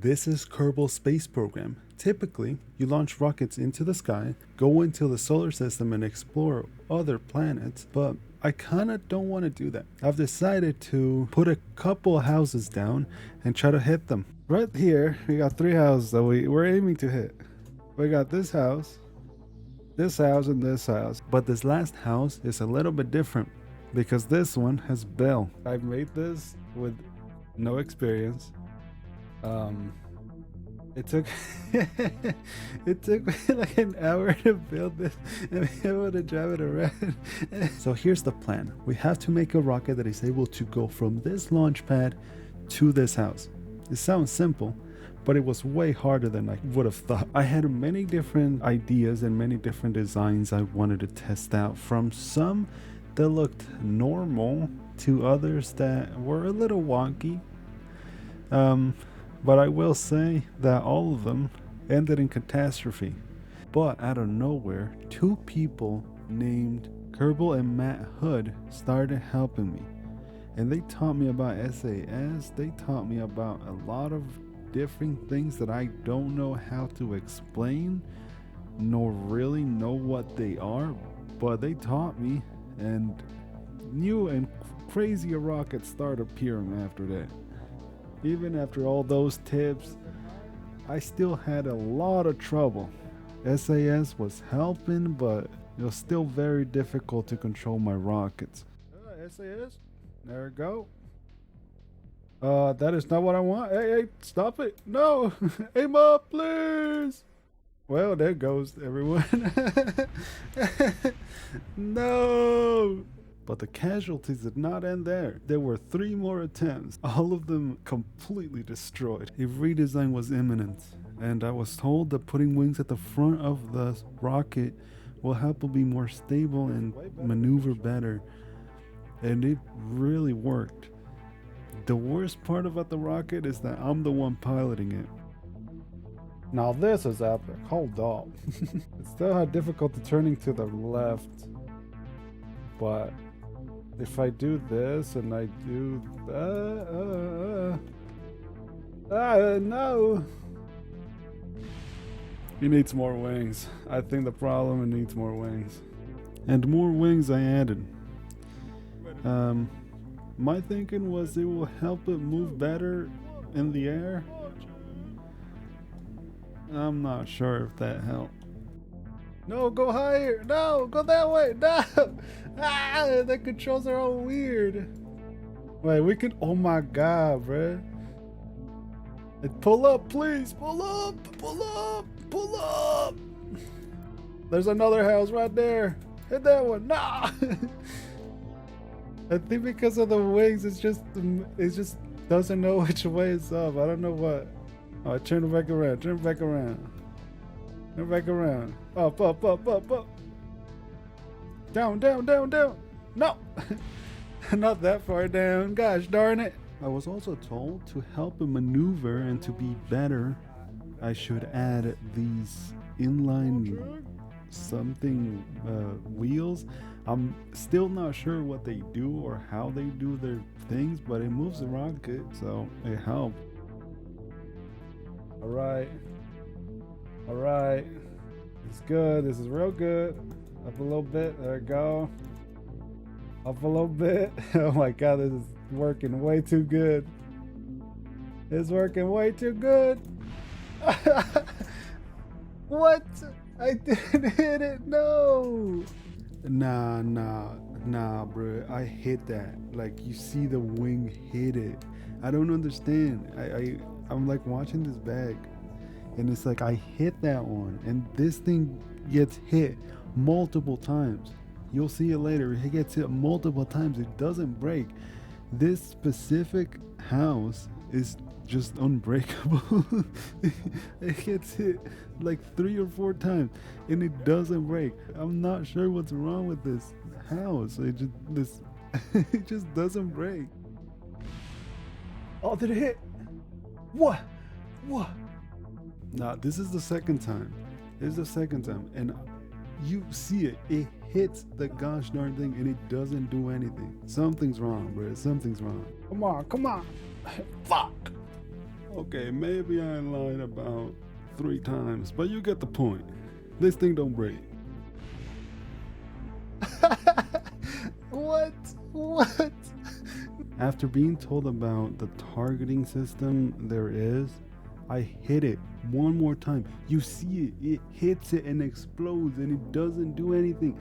This is Kerbal space program. Typically, you launch rockets into the sky, go into the solar system and explore other planets, but I kinda don't want to do that. I've decided to put a couple houses down and try to hit them. Right here, we got 3 houses that we're aiming to hit. We got this house, and this house. But this last house is a little bit different because this one has bell. I made this with no experience. It took it took me like an hour to build this and be able to drive it around. So here's the plan. We have to make a rocket that is able to go from this launch pad to this house. It sounds simple, but it was way harder than I would have thought. I had many different ideas and many different designs I wanted to test out, from some that looked normal to others that were a little wonky. But I will say that all of them ended in catastrophe. But out of nowhere, 2 people named Kerbal and Matt Hood started helping me. And they taught me about SAS, they taught me about a lot of different things that I don't know how to explain, nor really know what they are, but they taught me, and new and crazier rockets started appearing after that. Even after all those tips, I still had a lot of trouble. SAS was helping, but it was still very difficult to control my rockets. SAS, there we go. That is not what I want. Hey, stop it. No, aim up, please. Well, there goes everyone. No. But the casualties did not end there. There were 3 more attempts, all of them completely destroyed. A redesign was imminent, and I was told that putting wings at the front of the rocket will help it be more stable and maneuver better. And it really worked. The worst part about the rocket is that I'm the one piloting it. Now this is epic, hold up. It still had difficulty turning to the left, but if I do this and I do no. He needs more wings. I think the problem, it needs more wings. And more wings I added. My thinking was it will help it move better in the air. I'm not sure if that helped. No, go higher. No, go that way. No. Ah, the controls are all weird. Wait, we can. Oh my god, bruh. Pull up, please. Pull up. Pull up. Pull up. There's another house right there. Hit that one. Nah. I think because of the wings, it just doesn't know which way it's up. I don't know what. Oh, turn it back around. Turn it back around. Turn it back around. Up, up, up, up, up. Down, down, down, down. No. Not that far down. Gosh darn it. I was also told to help it maneuver and to be better, I should add these inline something wheels. I'm still not sure what they do or how they do their things, but it moves the rocket, so it helped. Alright. Alright. It's good. This is real good. Up a little bit. There we go. Up a little bit. Oh my god, this is working way too good. It's working way too good. What? I didn't hit it. No. Nah, bro. I hit that. Like, you see the wing hit it. I don't understand. I'm like watching this bag, and it's like I hit that one, and this thing gets hit multiple times. You'll see it later. It gets hit multiple times. It doesn't break. This specific house is just unbreakable. It gets hit like 3 or 4 times and it doesn't break. I'm not sure what's wrong with this house. It just doesn't break. Oh, did it hit? What? Nah, this is the second time. And you see it. It hits the gosh darn thing and it doesn't do anything. Something's wrong, bro. Something's wrong. Come on. Fuck. Okay, maybe I lied about 3 times, but you get the point. This thing don't break. What? What? After being told about the targeting system there is, I hit it one more time. You see it, it hits it and explodes and it doesn't do anything.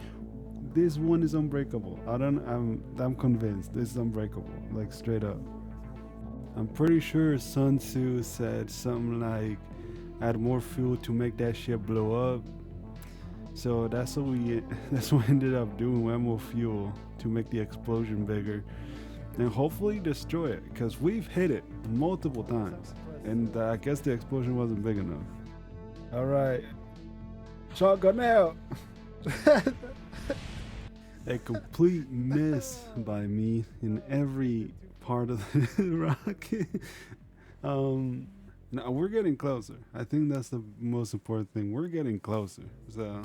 This one is unbreakable. I'm convinced this is unbreakable, like straight up. I'm pretty sure Sun Tzu said something like add more fuel to make that shit blow up. So that's what we ended up doing. We had more fuel to make the explosion bigger and hopefully destroy it, because we've hit it multiple times and I guess the explosion wasn't big enough. All right, shotgun out. A complete miss by me in every part of the rocket. No, we're getting closer. I think that's the most important thing. We're getting closer, so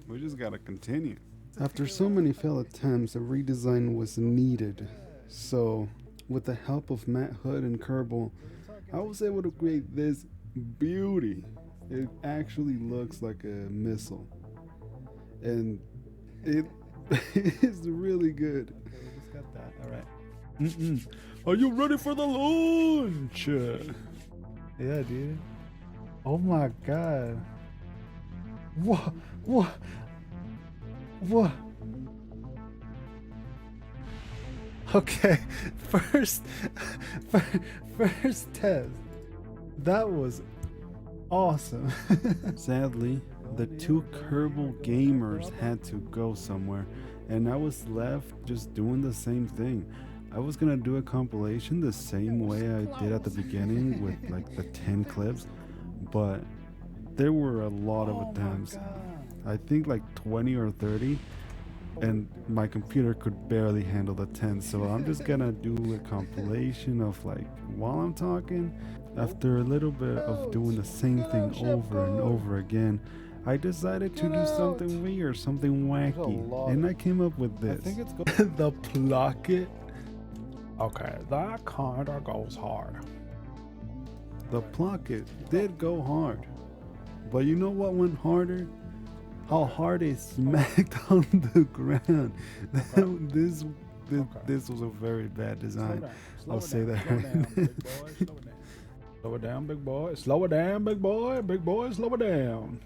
we just gotta continue. After so many failed attempts, a redesign was needed. So, with the help of Matt Hood and Kerbal, I was able to create this beauty. It actually looks like a missile, and it is really good. Okay, we just got that. All right. Are you ready for the launch? Yeah, dude. Oh my god. What? What? What? Okay, first test. That was awesome. Sadly, the 2 Kerbal gamers had to go somewhere, and I was left just doing the same thing. I was gonna do a compilation the same way I did at the beginning with like the 10 clips, but there were a lot of attempts. I think like 20 or 30, and my computer could barely handle the 10, so I'm just gonna do a compilation of like while I'm talking. After a little bit of doing the same thing over and over again, I decided to do something weird, something wacky, and I came up with this. I think it's the Plocket. Okay, that kinda goes hard. The Plocket did go hard, but you know what went harder? How hard it smacked on the ground. This was a very bad design. I'll say that. Slow it down, big boy. Slow it down, big boy. Big boy, slow it down.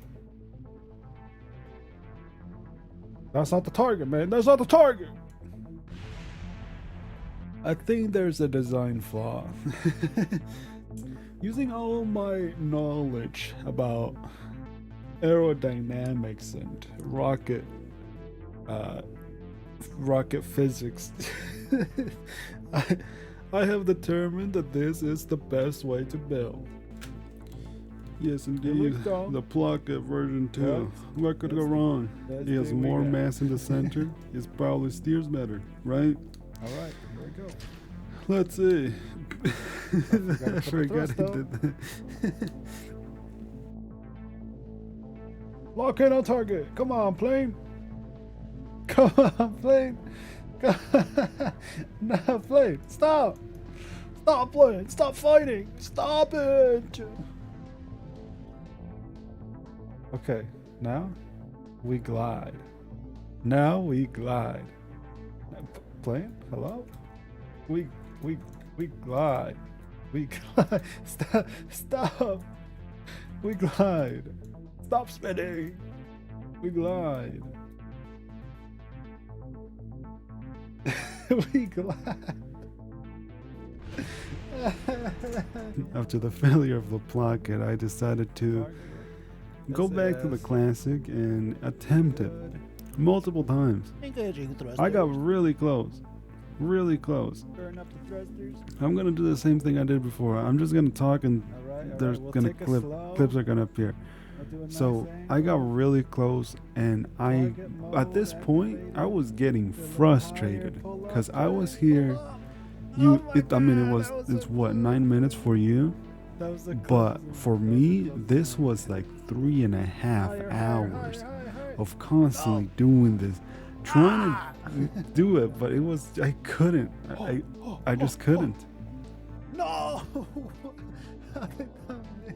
That's not the target, man. That's not the target. I think there's a design flaw. Using all my knowledge about aerodynamics and rocket physics, I have determined that this is the best way to build. Yes, indeed. The Plocket version 2. Yeah. What could go wrong? It has more mass in the center. It probably steers better, right? All right, here we go. Let's see. I forgot I did that. Lock in on target. Come on, plane. Come on, plane. No, plane. Stop. Stop, plane. Stop fighting. Stop it. Okay, now we glide. Now we glide. Plane? Hello? We glide. We glide. Stop. We glide. Stop spinning. We glide. We glide. After the failure of the Plocket, I decided to go back to the classic and attempt it multiple times. I got really close. Really close. Burn up the thrusters. I'm gonna do the same thing I did before. I'm just gonna talk and there's gonna clips are gonna appear. So I got really close, and at this point I was getting frustrated because I was here. It's what, 9 minutes for you, but for me this was like 3.5 hours of constantly doing this, trying to do it, but I couldn't. I just couldn't. No. How did I miss?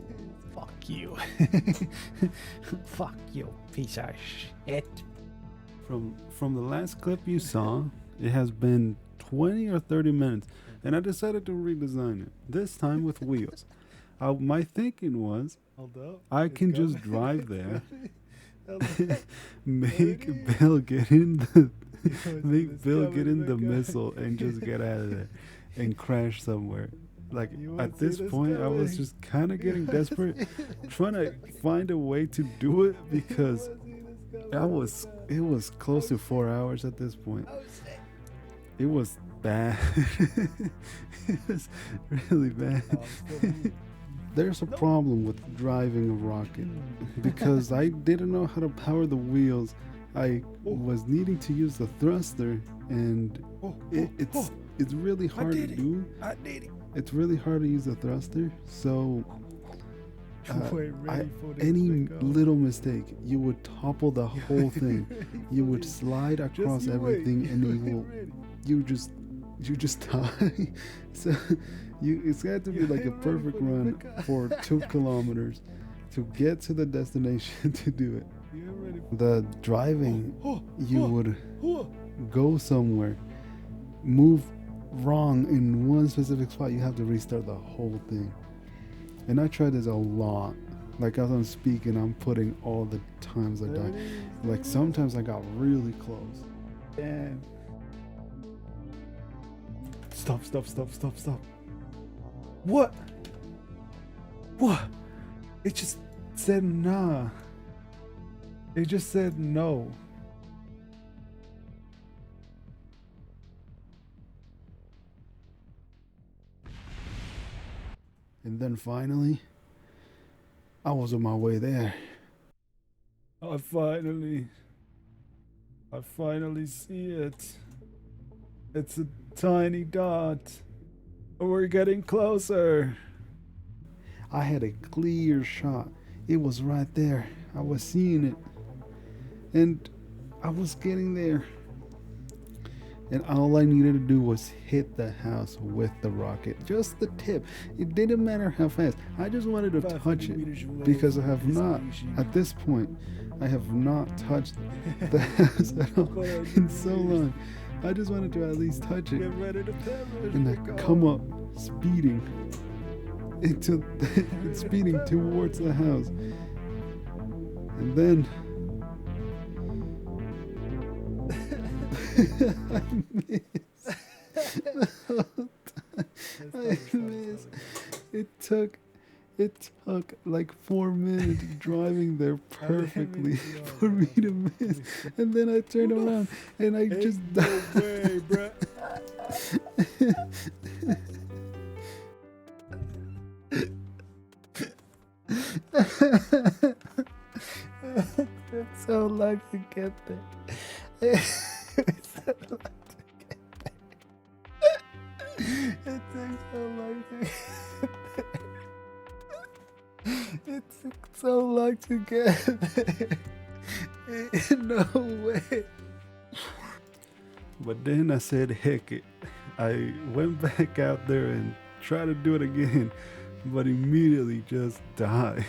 Fuck you. Fuck you, piece of shit. From the last clip you saw, it has been 20 or 30 minutes, and I decided to redesign it. This time with wheels. My thinking was, Hold up. I It's can just coming. drive It's there, coming. make Bill get in the make It's Bill coming, get in my the guy. missile and just get out of there and crash somewhere. Like You won't at see this this point, I was coming. just kind of getting You desperate, won't see this trying to find a way to do it because You won't see this coming. it was close to 4 hours at this point. Oh, shit. It was bad. It was really bad. Oh, I'm still moving. There's a problem with driving a rocket because I didn't know how to power the wheels. I was needing to use the thruster, and it's really hard to did it. do. I did it. It's really hard to use the thruster. So You weren't ready for this any to go. little mistake, you would topple the whole thing. You would slide across you wait. everything, and You you will. ain't ready. You just die. So it's got to be like a ain't ready perfect for the run pickup. for 2 kilometers to get to the destination to do it. You ain't ready for The driving, you would Oh, go somewhere, move wrong in one specific spot, you have to restart the whole thing. And I tried this a lot. Like as I'm speaking, I'm putting all the times I there died. it is. Like sometimes I got really close. Damn. Stop. What? What? It just said nah. It just said no. And then finally, I was on my way there. I finally see it. It's a tiny dot. We're getting closer. I had a clear shot. It was right there. I was seeing it. And I was getting there. And all I needed to do was hit the house with the rocket. Just the tip. It didn't matter how fast. I just wanted to touch it. Because I have not, at this point, I have not touched the house at all in so long. I just wanted to at least touch it. Get ready to perish. And I come up speeding speeding towards the house. And then I missed. It took like 4 minutes driving there perfectly for me to miss. And then I turned around and I just No way, bruh. It's so lucky to get there. It's so lucky to get there. It takes so long to get there. It took so long to get there. No way. But then I said, heck it. I went back out there and tried to do it again, but immediately just died.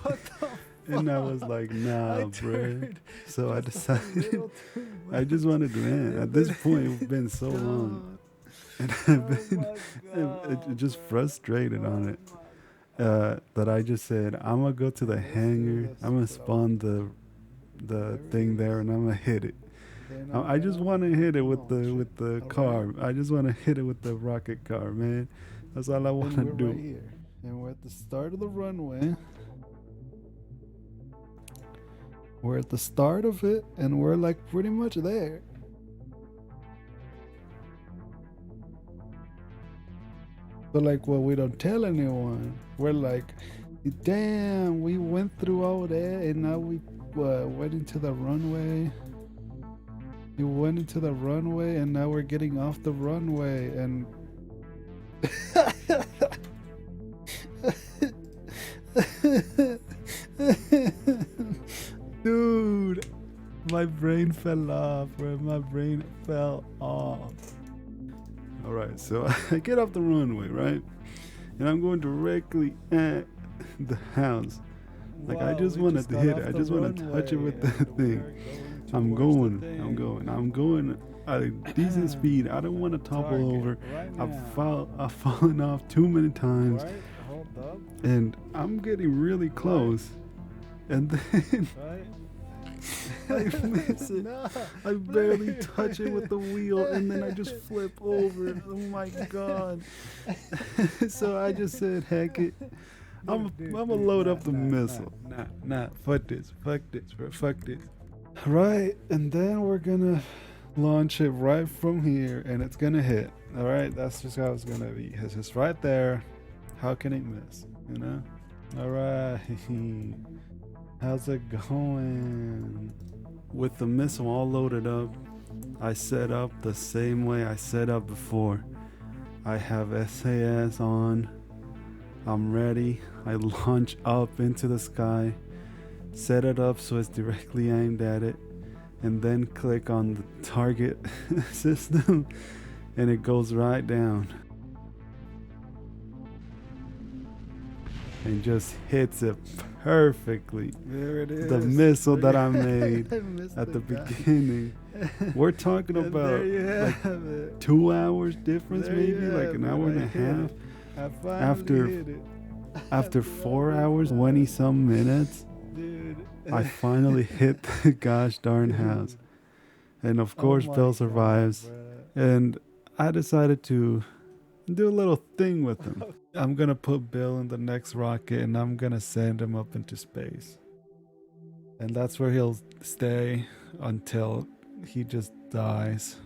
What the And I was like, nah, I bruh. turned So I just a decided, little too I just wanted to end. At this point, it's been so long. And I've been just frustrated on it. That I just said, I'm going to go to the hangar. I'm going to spawn the thing there and I'm going to hit it. I just want to hit it with the car. I just want to hit it with the rocket car, man. That's all I want to do. Right here. And we're at the start of the runway. We're at the start of it, and we're like pretty much there. But like, well, we don't tell anyone. We're like, damn, we went through all that, and now we went into the runway. We went into the runway, and now we're getting off the runway, and dude, my brain fell off, bro. My brain fell off. All right, so I get off the runway, right? and I'm going directly at the house. Like, I just wanted to hit it. I just want to touch it with that thing. I'm going at a decent speed. I don't want to topple over. I've fallen off too many times, Right, hold up, and I'm getting really close. And then right. I miss it. No. I barely touch it with the wheel, and then I just flip over. Oh my god! So I just said, "Heck it." I'm gonna load up the missile. Nah, fuck this, bro, fuck this. Right, and then we're gonna launch it right from here, and it's gonna hit. All right, that's just how it's gonna be. It's just right there. How can it miss? You know? All right. How's it going? With the missile all loaded up, I set up the same way I set up before. I have SAS on. I'm ready. I launch up into the sky, set it up so it's directly aimed at it, and then click on the target system, and it goes right down and just hits it perfectly. There it is. The missile that I made I missed at the guy. beginning. We're talking And about there you like have it. 2 hours difference, There you maybe like have an it. hour and I a hit half. it. I finally After- hit it. After 4 hours, 20 some minutes, Dude. I finally hit the gosh darn house. And of course, Oh my Bill God, survives. bruh. And I decided to do a little thing with him. I'm gonna put Bill in the next rocket, and I'm gonna send him up into space. And that's where he'll stay until he just dies.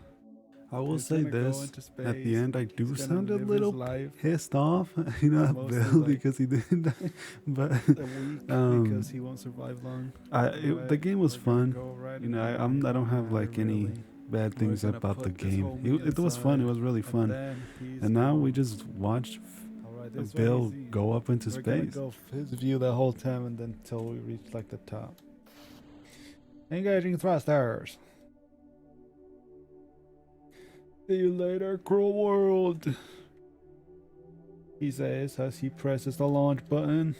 I will He's say gonna go this, into at the space. end I He's do gonna sound a live his little life pissed off, you know, at Mostly Bill like because he didn't die. But a week because he won't survive long. the game was We're gonna fun. go right You know, in I don't there. have like any Really. bad things We're gonna about the put this game. homie It was fun. It inside, was really and fun. then he's And now we gonna- just watched Alright, this way Bill he's- go up into We're gonna space. go his view the whole time and then till we reach like the top. Engaging thrusters. See you later, cruel world. He says as he presses the launch button.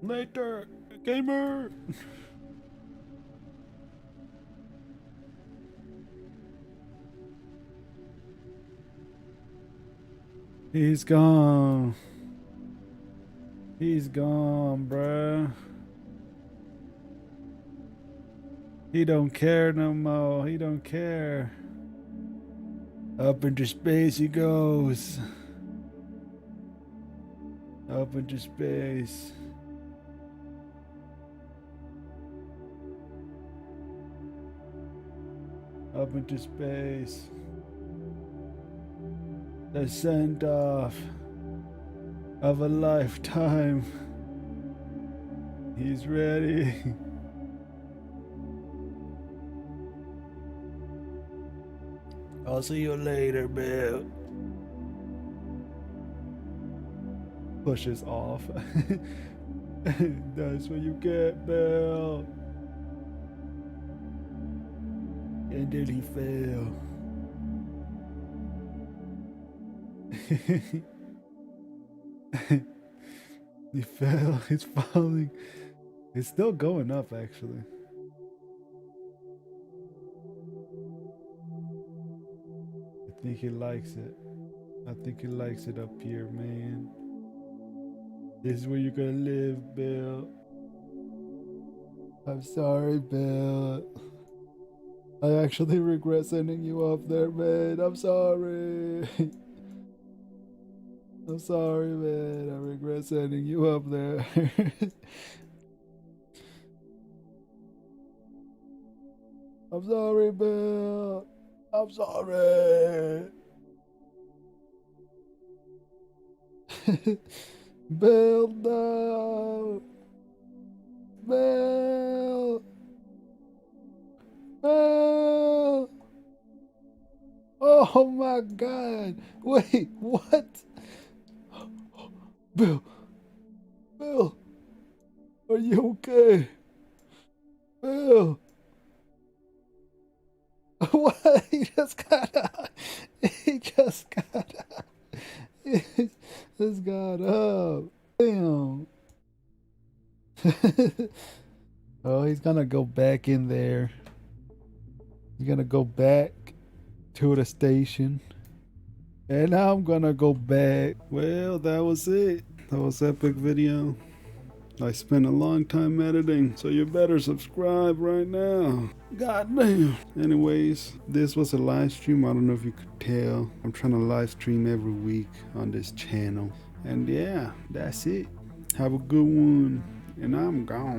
Later, gamer. He's gone. He's gone, bruh. He don't care no more. He don't care. Up into space he goes. Up into space. Up into space. The send off of a lifetime. He's ready. I'll see you later, Bill. Pushes off. That's what you get, Bill. And then he fell. He fell. He's falling. It's still going up, actually. I think he likes it. I think he likes it up here, man. This is where you're gonna live, Bill. I'm sorry, Bill. I actually regret sending you up there, man. I'm sorry. I'm sorry, man. I regret sending you up there. I'm sorry, Bill. I'm sorry. Bill, no. Bill. Bill. Oh my God. Wait, what? Bill. Bill. Are you okay? Bill. What? He just got out. He just got out. This got up. Damn. Oh, he's gonna go back in there. He's gonna go back to the station. And now I'm gonna go back. Well, that was it. That was epic video. I spent a long time editing, so you better subscribe right now. God damn. Anyways, this was a live stream. I don't know if you could tell. I'm trying to live stream every week on this channel. And yeah, that's it. Have a good one. And I'm gone.